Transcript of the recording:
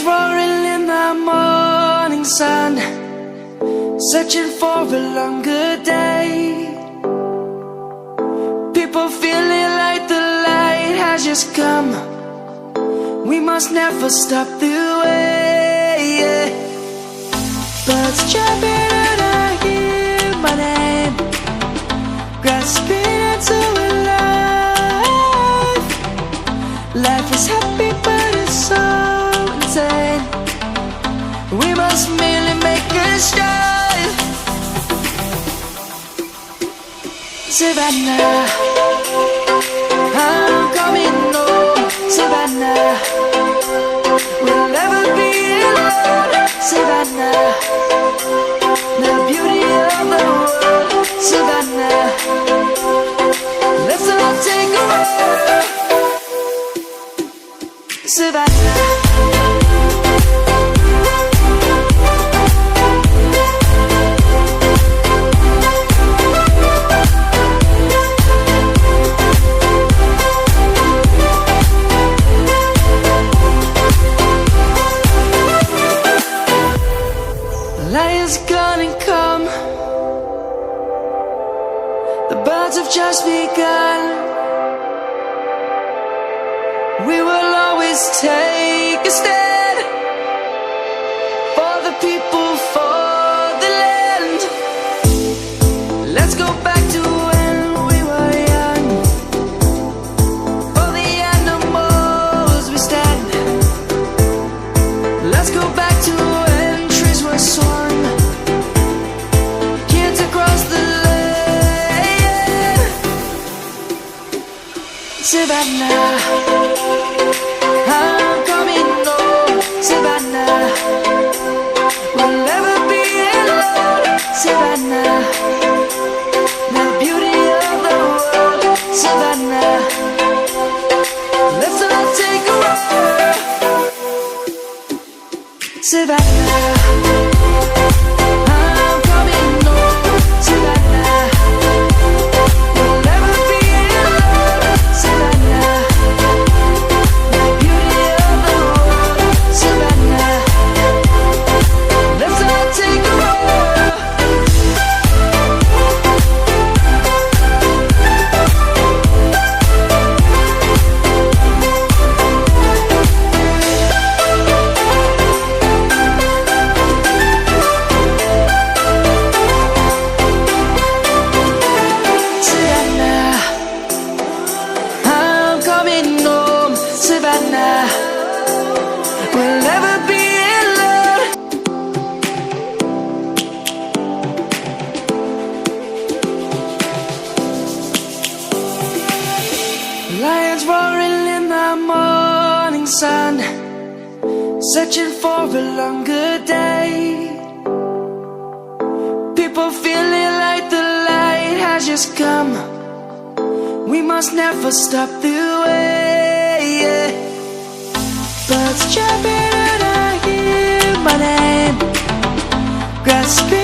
roaring in the morning sun, searching for a longer day. People feeling like the light has just come. We must never stop the way. Birds jumping and I hear my name, grasping into a life. Life is happy but it's so insane. We must merely make a strive. Savannah, I'm coming home. Savannah, we'll never be alone. Savannah, the beauty of the world. Savannah, let's all take a walk. Savannah. Lion's gonna come. The birds have just begun. We will always take a stand for the people, for the land. Let's go back to when we were young. For the animals we stand. Let's go back to when trees were swung, kids across the land. Savannah, I'm coming home. Savannah, we'll never be alone. Savannah, the beauty of the world. Savannah, let's all take a walk. Savannah, I'm coming home. Savannah, we'll never be alone. Savannah, the beauty of the world. Savannah, let's all take a walk. Savannah, I'm coming home. Savannah, we'll never be alone. Lions roaring in the morning sun, searching for a longer day. People feeling like the light has just come. We must never stop the way. Birds jumping and I hear my name, grasping